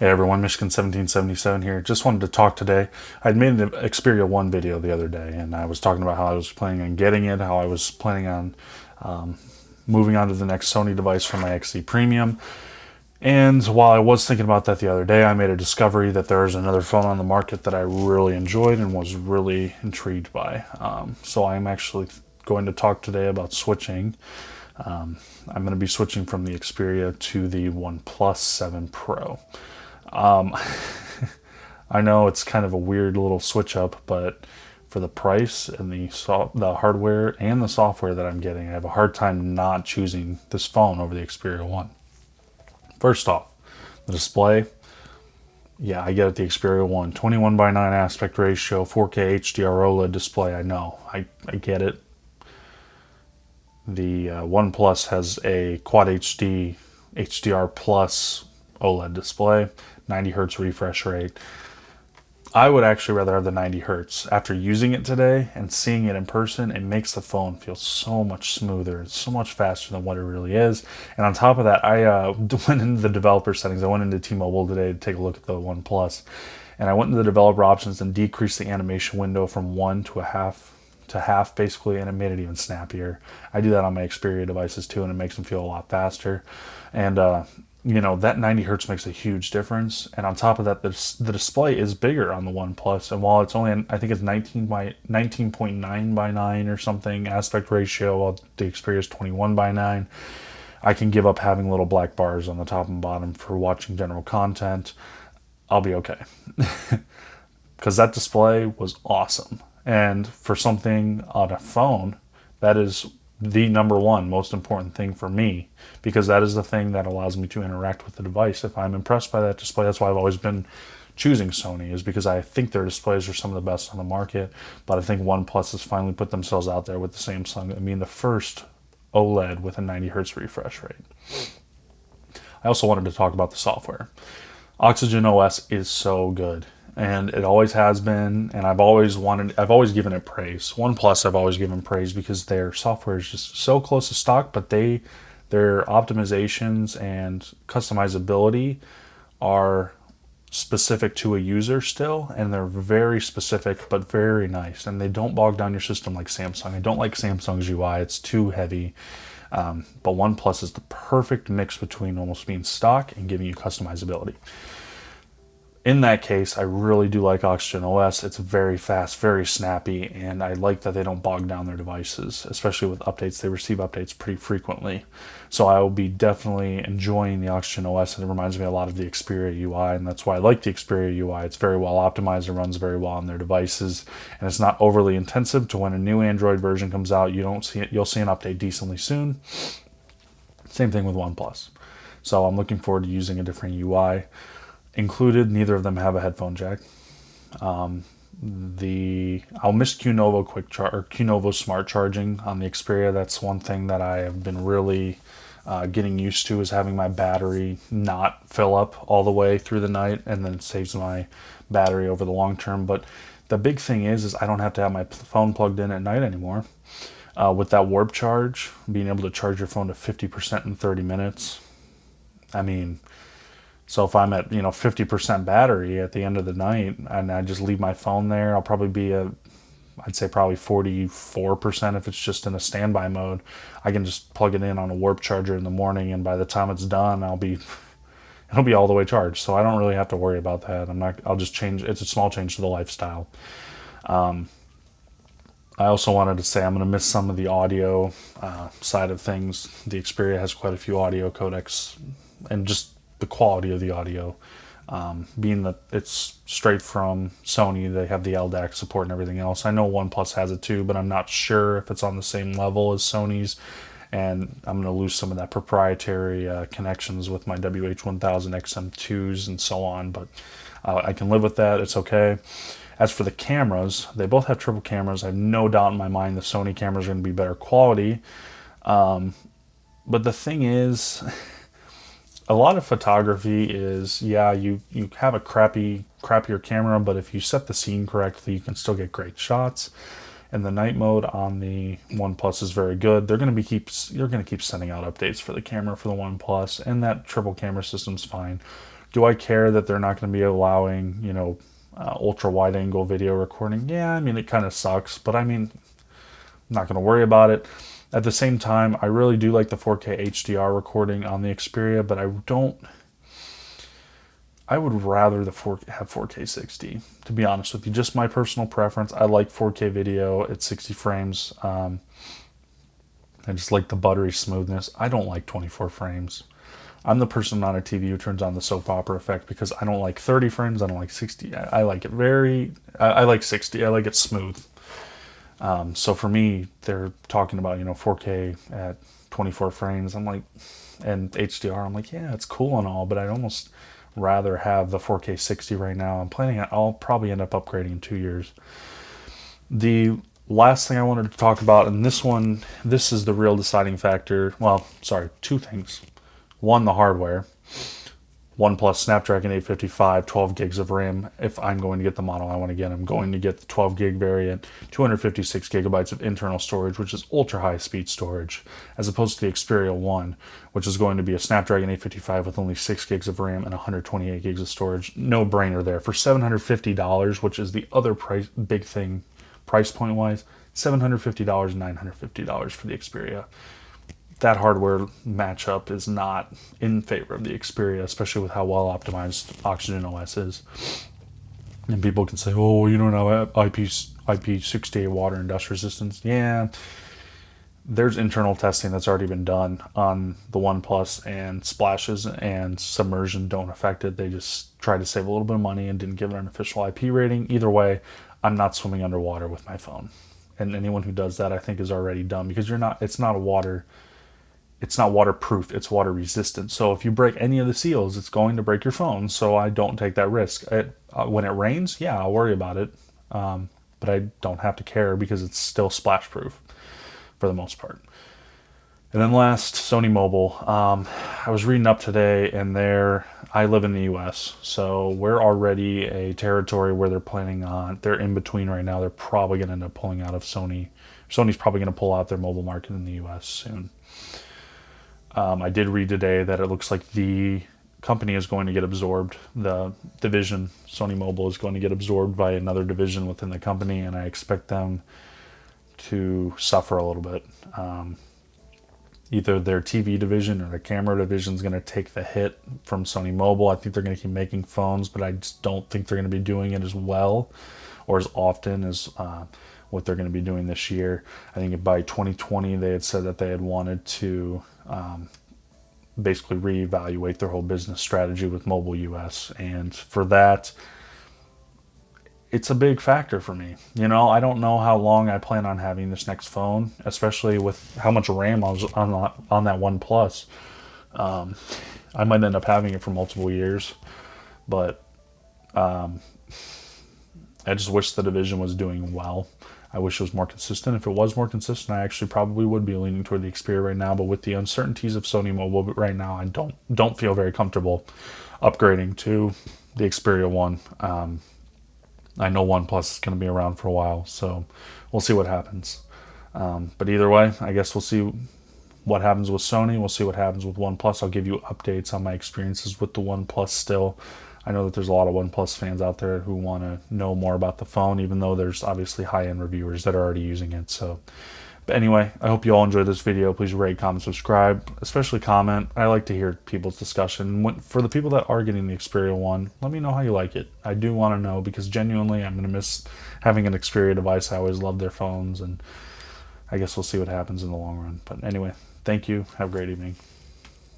Hey everyone, Michigan 1777 here. Just wanted to talk today. I'd made an Xperia 1 video the other day, and I was talking about how I was planning on getting it, how I was planning on moving on to the next Sony device for my XC Premium. And while I was thinking about that the other day, I made a discovery that there's another phone on the market that I really enjoyed and was really intrigued by. So I'm actually going to talk today about switching. I'm going to be switching from the Xperia to the OnePlus 7 Pro. Um, I know it's kind of a weird little switch up, but for the price and the hardware and the software that I'm getting, I have a hard time not choosing this phone over the Xperia 1. First off, the display. Yeah, I get it, the Xperia 1. 21:9 aspect ratio, 4K HDR OLED display. I know. I get it. The OnePlus has a Quad HD HDR Plus OLED display, 90 hertz refresh rate. I would actually rather have the 90 hertz. After using it today and seeing it in person, it makes the phone feel so much smoother. It's so much faster than what it really is. And on top of that, I went into the developer settings. I went into T-Mobile today to take a look at the OnePlus. And I went into the developer options and decreased the animation window from 1 to half basically, and it made it even snappier. I do that on my Xperia devices too, and it makes them feel a lot faster. And that 90 hertz makes a huge difference. And on top of that, the display is bigger on the OnePlus. And while it's only, I think it's 19.9 by 9 or something aspect ratio, while the Xperia is 21:9, I can give up having little black bars on the top and bottom for watching general content. I'll be okay. Because that display was awesome. And for something on a phone, that is the number one most important thing for me, because that is the thing that allows me to interact with the device. If I'm impressed by that display, that's why I've always been choosing Sony, is because I think their displays are some of the best on the market. But I think OnePlus has finally put themselves out there with the Samsung. I mean, the first OLED with a 90 hertz refresh rate. I also wanted to talk about the software. Oxygen OS is so good, and it always has been, and I've always given it praise. OnePlus I've always given praise because their software is just so close to stock, but their optimizations and customizability are specific to a user still, and they're very specific but very nice, and they don't bog down your system like Samsung. I don't like Samsung's UI. It's too heavy. But OnePlus is the perfect mix between almost being stock and giving you customizability. In that case, I really do like Oxygen OS. It's very fast, very snappy, and I like that they don't bog down their devices, especially with updates. They receive updates pretty frequently. So I will be definitely enjoying the Oxygen OS, and it reminds me a lot of the Xperia UI, and that's why I like the Xperia UI. It's very well optimized, it runs very well on their devices, and it's not overly intensive to when a new Android version comes out. You'll see an update decently soon. Same thing with OnePlus. So I'm looking forward to using a different UI. Included, neither of them have a headphone jack. I'll miss QNovo smart charging on the Xperia. That's one thing that I have been really getting used to, is having my battery not fill up all the way through the night, and then it saves my battery over the long term. But the big thing is I don't have to have my phone plugged in at night anymore. With that warp charge, being able to charge your phone to 50% in 30 minutes. I mean, so if I'm at 50% battery at the end of the night and I just leave my phone there, I'll probably be I'd say probably 44% if it's just in a standby mode. I can just plug it in on a warp charger in the morning, and by the time it's done, it'll be all the way charged. So I don't really have to worry about that. I'll just change. It's a small change to the lifestyle. I also wanted to say I'm going to miss some of the audio side of things. The Xperia has quite a few audio codecs, and just the quality of the audio, being that it's straight from Sony. They have the LDAC support and everything else. I know OnePlus has it too, but I'm not sure if it's on the same level as Sony's, and I'm going to lose some of that proprietary connections with my WH-1000 XM2s and so on, but I can live with that. It's okay. As for the cameras, they both have triple cameras. I have no doubt in my mind the Sony cameras are going to be better quality, but the thing is, a lot of photography is, you have a crappier camera, but if you set the scene correctly, you can still get great shots. And the night mode on the OnePlus is very good. You're going to keep sending out updates for the camera for the OnePlus, and that triple camera system's fine. Do I care that they're not going to be allowing, ultra wide angle video recording? Yeah, I mean, it kind of sucks, but I mean, I'm not going to worry about it. At the same time, I really do like the 4K HDR recording on the Xperia, but I would rather have 4K 60, to be honest with you. Just my personal preference. I like 4K video at 60 frames. I just like the buttery smoothness. I don't like 24 frames. I'm the person on a TV who turns on the soap opera effect because I don't like 30 frames. I don't like 60. I like it I like 60. I like it smooth. So for me, they're talking about, 4K at 24 frames. I'm like, and HDR, I'm like, yeah, it's cool and all, but I'd almost rather have the 4K 60 right now. I'll probably end up upgrading in 2 years. The last thing I wanted to talk about, and this is the real deciding factor. Well, sorry, two things. One, the hardware. OnePlus Snapdragon 855, 12 gigs of RAM. If I'm going to get the model I want to get, I'm going to get the 12 gig variant, 256 gigabytes of internal storage, which is ultra high speed storage, as opposed to the Xperia 1, which is going to be a Snapdragon 855 with only 6 gigs of RAM and 128 gigs of storage. No brainer there. For $750, which is the other big thing, price point wise, $750, $950 for the Xperia. That hardware matchup is not in favor of the Xperia, especially with how well optimized Oxygen OS is. And people can say, oh, you don't have IP68 water and dust resistance. Yeah, there's internal testing that's already been done on the OnePlus, and splashes and submersion don't affect it. They just tried to save a little bit of money and didn't give it an official IP rating. Either way, I'm not swimming underwater with my phone. And anyone who does that, I think, is already dumb, because it's not waterproof, it's water resistant. So if you break any of the seals, it's going to break your phone. So I don't take that risk. When it rains, yeah, I'll worry about it. But I don't have to care because it's still splash proof for the most part. And then last, Sony Mobile. I was reading up today, and I live in the US, so we're already a territory where they're in between right now. They're probably going to end up pulling out of Sony. Sony's probably going to pull out their mobile market in the US soon. I did read today that it looks like the company is going to get absorbed. The division, Sony Mobile, is going to get absorbed by another division within the company, and I expect them to suffer a little bit. Either their TV division or their camera division is going to take the hit from Sony Mobile. I think they're going to keep making phones, but I just don't think they're going to be doing it as well or as often as what they're going to be doing this year. I think by 2020, they had said that they had wanted to basically reevaluate their whole business strategy with Mobile US, and for that, it's a big factor for me. I don't know how long I plan on having this next phone, especially with how much RAM I was on that OnePlus. I might end up having it for multiple years, but I just wish the division was doing well. I wish it was more consistent. If it was more consistent, I actually probably would be leaning toward the Xperia right now. But with the uncertainties of Sony Mobile right now, I don't feel very comfortable upgrading to the Xperia 1. I know OnePlus is going to be around for a while, so we'll see what happens. But either way, I guess we'll see what happens with Sony. We'll see what happens with OnePlus. I'll give you updates on my experiences with the OnePlus still. I know that there's a lot of OnePlus fans out there who want to know more about the phone, even though there's obviously high-end reviewers that are already using it. But anyway, I hope you all enjoyed this video. Please rate, comment, subscribe, especially comment. I like to hear people's discussion. For the people that are getting the Xperia 1, let me know how you like it. I do want to know, because genuinely I'm going to miss having an Xperia device. I always love their phones, and I guess we'll see what happens in the long run. But anyway, thank you. Have a great evening.